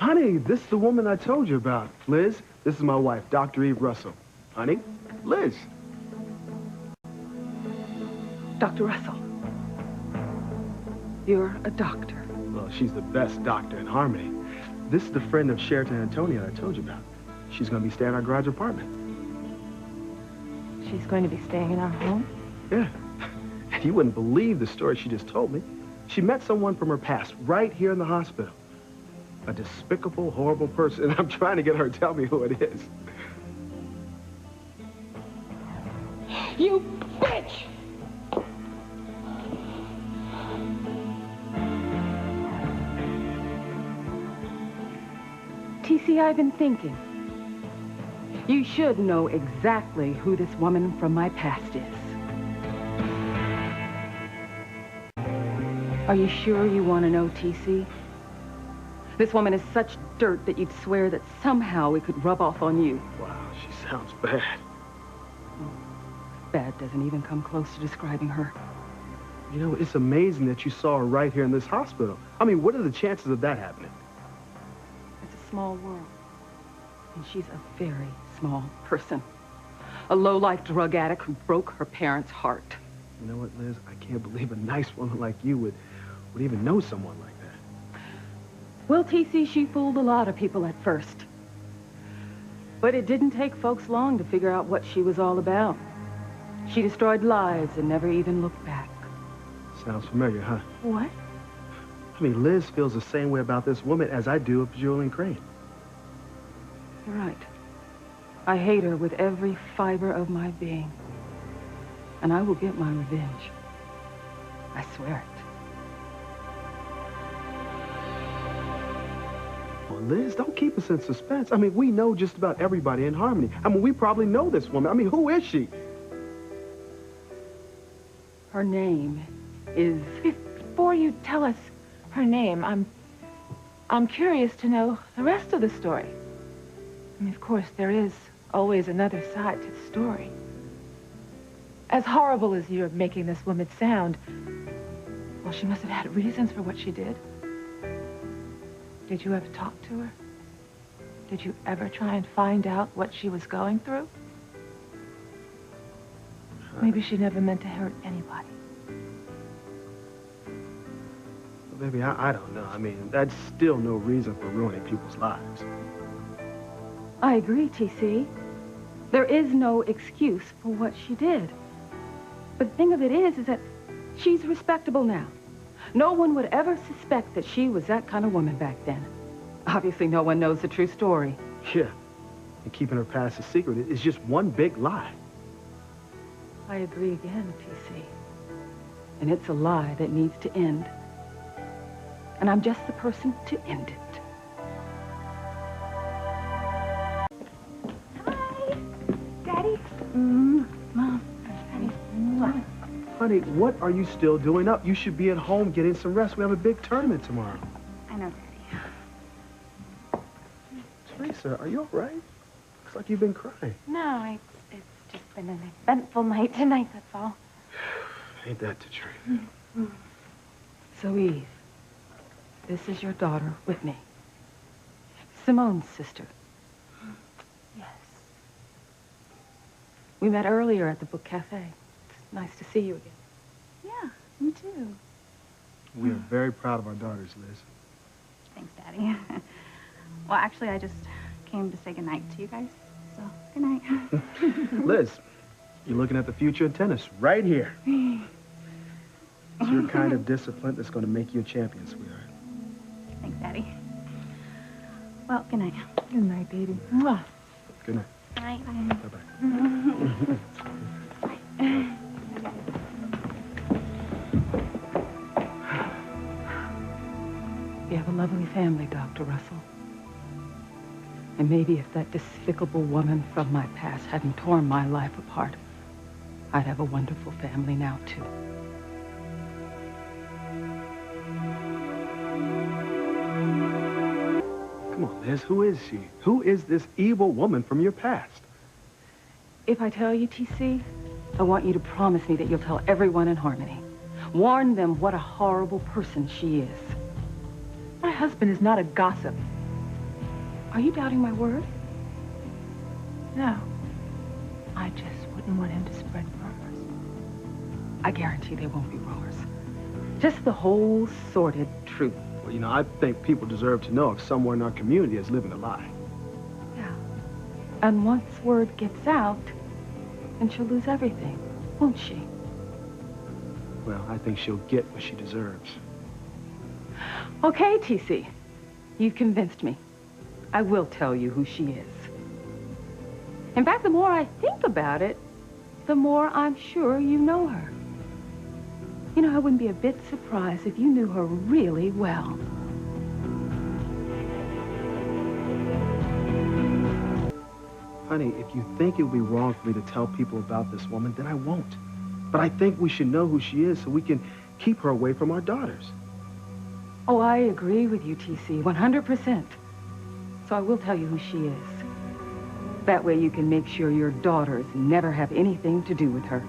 Honey, this is the woman I told you about. Liz, this is my wife, Dr. Eve Russell. Honey, Liz. Dr. Russell, you're a doctor. Well, she's the best doctor in Harmony. This is the friend of Sheraton Antonia I told you about. She's going to be staying in our garage apartment. She's going to be staying in our home? Yeah. And you wouldn't believe the story she just told me. She met someone from her past right here in the hospital. A despicable, horrible person. I'm trying to get her to tell me who it is. You bitch! TC, I've been thinking. You should know exactly who this woman from my past is. Are you sure you want to know, TC? This woman is such dirt that you'd swear that somehow it could rub off on you. Wow, she sounds bad. Bad doesn't even come close to describing her. You know, it's amazing that you saw her right here in this hospital. I mean, what are the chances of that happening? It's a small world. And she's a very small person. A low-life drug addict who broke her parents' heart. You know what, Liz? I can't believe a nice woman like you would even know someone like that. Well, TC, she fooled a lot of people at first. But it didn't take folks long to figure out what she was all about. She destroyed lives and never even looked back. Sounds familiar, huh? What? I mean, Liz feels the same way about this woman as I do of Julian Crane. You're right. I hate her with every fiber of my being. And I will get my revenge. I swear it. Well, Liz, don't keep us in suspense. I mean, we know just about everybody in Harmony. I mean, we probably know this woman. I mean, who is she? Her name is... Before you tell us her name, I'm curious to know the rest of the story. I mean, of course, there is always another side to the story. As horrible as you're making this woman sound, well, she must have had reasons for what she did. Did you ever talk to her? Did you ever try and find out what she was going through? Maybe she never meant to hurt anybody. Well, baby, I don't know. I mean, that's still no reason for ruining people's lives. I agree, TC. There is no excuse for what she did. But the thing of it is that she's respectable now. No one would ever suspect that she was that kind of woman back then. Obviously, no one knows the true story. Yeah. And keeping her past a secret is just one big lie. I agree again, TC. And it's a lie that needs to end. And I'm just the person to end it. Hi, Daddy. Mom. Daddy. Honey, what are you still doing up? You should be at home getting some rest. We have a big tournament tomorrow. I know, Daddy. Teresa, are you all right? Looks like you've been crying. No, it's just been an eventful night tonight, that's all. Ain't that the truth? So, Eve, this is your daughter, Whitney. Simone's sister. Yes. We met earlier at the book cafe. It's nice to see you again. Yeah, me too. We are very proud of our daughters, Liz. Thanks, Daddy. Well, actually, I just came to say goodnight to you guys. So, good night. Liz, you're looking at the future of tennis right here. It's your kind of discipline that's going to make you a champion, sweetheart. Thanks, Daddy. Well, good night. Good night, baby. Mwah. Good night. Good night. Bye-bye. You have a lovely family, Dr. Russell. And maybe if that despicable woman from my past hadn't torn my life apart, I'd have a wonderful family now, too. Come on, Liz, who is she? Who is this evil woman from your past? If I tell you, TC, I want you to promise me that you'll tell everyone in Harmony. Warn them what a horrible person she is. My husband is not a gossip. Are you doubting my word? No. I just wouldn't want him to spread rumors. I guarantee they won't be rumors. Just the whole sordid truth. Well, you know, I think people deserve to know if someone in our community is living a lie. Yeah. And once word gets out, then she'll lose everything, won't she? Well, I think she'll get what she deserves. Okay, TC. You've convinced me. I will tell you who she is. In fact, the more I think about it, the more I'm sure you know her. You know, I wouldn't be a bit surprised if you knew her really well. Honey, if you think it would be wrong for me to tell people about this woman, then I won't. But I think we should know who she is so we can keep her away from our daughters. Oh, I agree with you, TC, 100%. So I will tell you who she is. That way you can make sure your daughters never have anything to do with her.